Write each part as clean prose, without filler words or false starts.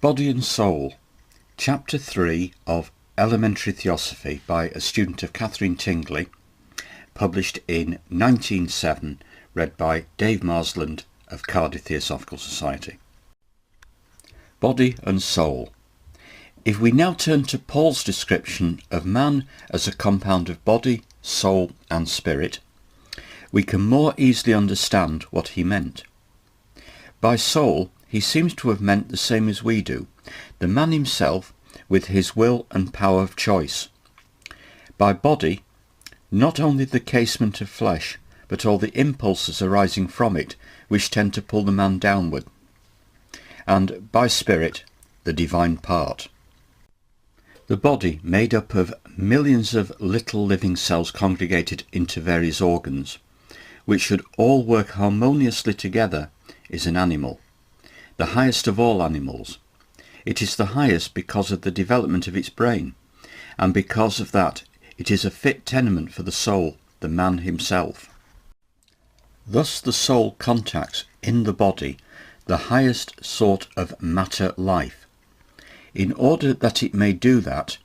Body and Soul, Chapter 3 of Elementary Theosophy by a student of Katherine Tingley, published in 1907, read by Dave Marsland of Cardiff Theosophical Society. Body and Soul. If we now turn to Paul's description of man as a compound of body, soul and spirit, we can more easily understand what he meant. By soul, he seems to have meant the same as we do, the man himself with his will and power of choice. By body, not only the casement of flesh, but all the impulses arising from it which tend to pull the man downward. And by spirit, the divine part. The body, made up of millions of little living cells congregated into various organs, which should all work harmoniously together, is an animal, the highest of all animals. It is the highest because of the development of its brain, and because of that it is a fit tenement for the soul, the man himself. Thus the soul contacts in the body the highest sort of matter life. In order that it may do that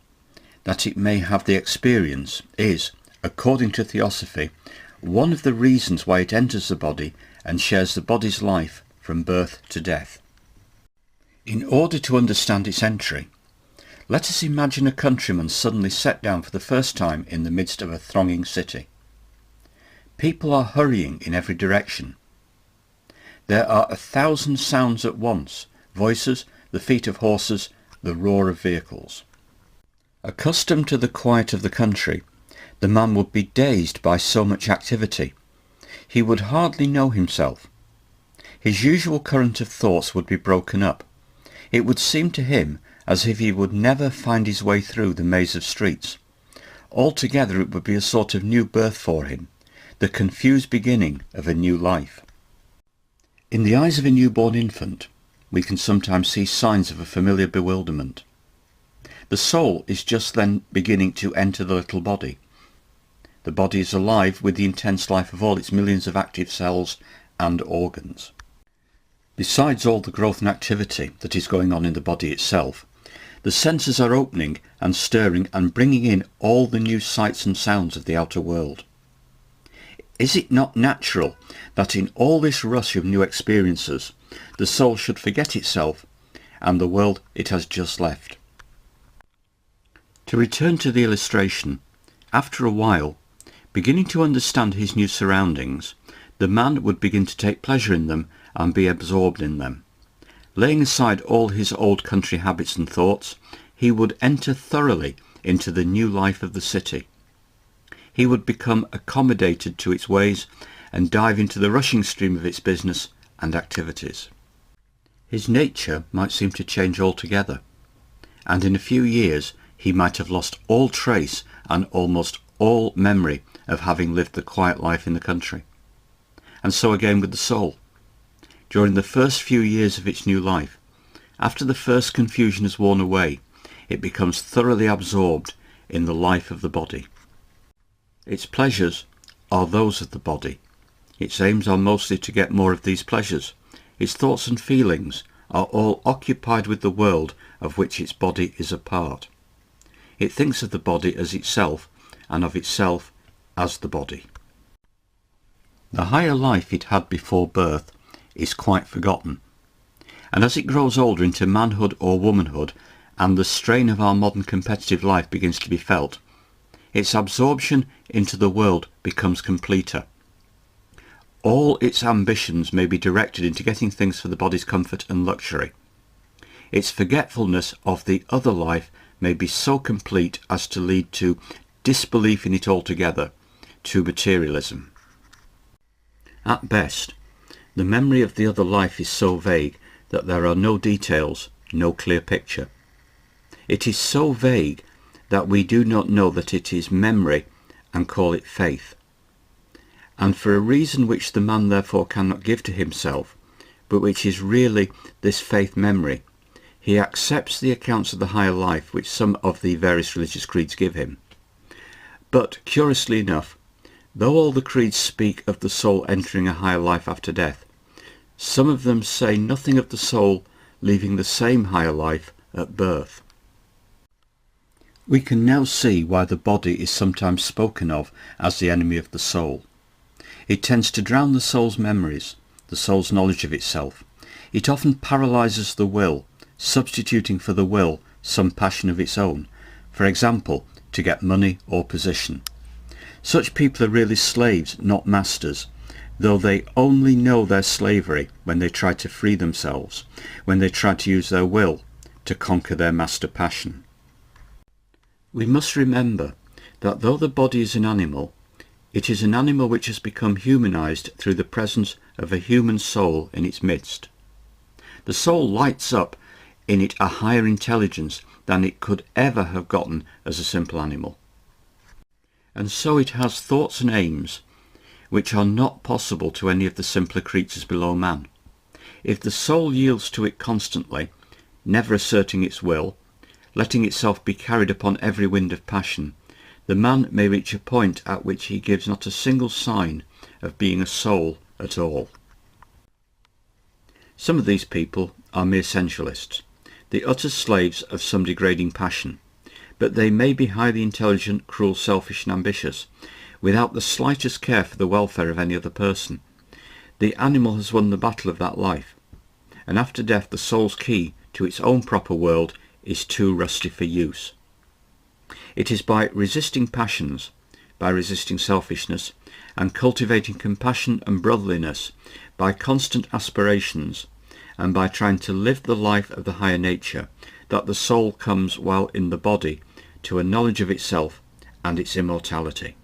it may have the experience, is, according to Theosophy, one of the reasons why it enters the body and shares the body's life from birth to death. In order to understand its entry, let us imagine a countryman suddenly set down for the first time in the midst of a thronging city. People are hurrying in every direction. There are 1,000 sounds at once, voices, the feet of horses, the roar of vehicles. Accustomed to the quiet of the country, the man would be dazed by so much activity. He would hardly know himself. His usual current of thoughts would be broken up. It would seem to him as if he would never find his way through the maze of streets. Altogether it would be a sort of new birth for him, the confused beginning of a new life. In the eyes of a newborn infant, we can sometimes see signs of a familiar bewilderment. The soul is just then beginning to enter the little body. The body is alive with the intense life of all its millions of active cells and organs. Besides all the growth and activity that is going on in the body itself, the senses are opening and stirring and bringing in all the new sights and sounds of the outer world. Is it not natural that in all this rush of new experiences, the soul should forget itself and the world it has just left? To return to the illustration, after a while, beginning to understand his new surroundings, the man would begin to take pleasure in them and be absorbed in them. Laying aside all his old country habits and thoughts, he would enter thoroughly into the new life of the city. He would become accommodated to its ways and dive into the rushing stream of its business and activities. His nature might seem to change altogether, and in a few years he might have lost all trace and almost all memory of having lived the quiet life in the country. And so again with the soul. During the first few years of its new life, after the first confusion has worn away, it becomes thoroughly absorbed in the life of the body. Its pleasures are those of the body. Its aims are mostly to get more of these pleasures. Its thoughts and feelings are all occupied with the world of which its body is a part. It thinks of the body as itself, and of itself as the body. The higher life it had before birth is quite forgotten, and as it grows older into manhood or womanhood, and the strain of our modern competitive life begins to be felt, its absorption into the world becomes completer. All its ambitions may be directed into getting things for the body's comfort and luxury. Its forgetfulness of the other life may be so complete as to lead to disbelief in it altogether, to materialism. At best, the memory of the other life is so vague that there are no details, no clear picture. It is so vague that we do not know that it is memory and call it faith. And for a reason which the man therefore cannot give to himself, but which is really this faith memory, he accepts the accounts of the higher life which some of the various religious creeds give him. But, curiously enough, though all the creeds speak of the soul entering a higher life after death, some of them say nothing of the soul leaving the same higher life at birth. We can now see why the body is sometimes spoken of as the enemy of the soul. It tends to drown the soul's memories, the soul's knowledge of itself. It often paralyses the will, substituting for the will some passion of its own, for example, to get money or position. Such people are really slaves, not masters, though they only know their slavery when they try to free themselves, when they try to use their will to conquer their master passion. We must remember that though the body is an animal, it is an animal which has become humanized through the presence of a human soul in its midst. The soul lights up in it a higher intelligence than it could ever have gotten as a simple animal. And so it has thoughts and aims which are not possible to any of the simpler creatures below man. If the soul yields to it constantly, never asserting its will, letting itself be carried upon every wind of passion, the man may reach a point at which he gives not a single sign of being a soul at all. Some of these people are mere sensualists, the utter slaves of some degrading passion, but they may be highly intelligent, cruel, selfish and ambitious, without the slightest care for the welfare of any other person. The animal has won the battle of that life, and after death the soul's key to its own proper world is too rusty for use. It is by resisting passions, by resisting selfishness, and cultivating compassion and brotherliness, by constant aspirations, and by trying to live the life of the higher nature, that the soul comes while in the body to a knowledge of itself and its immortality.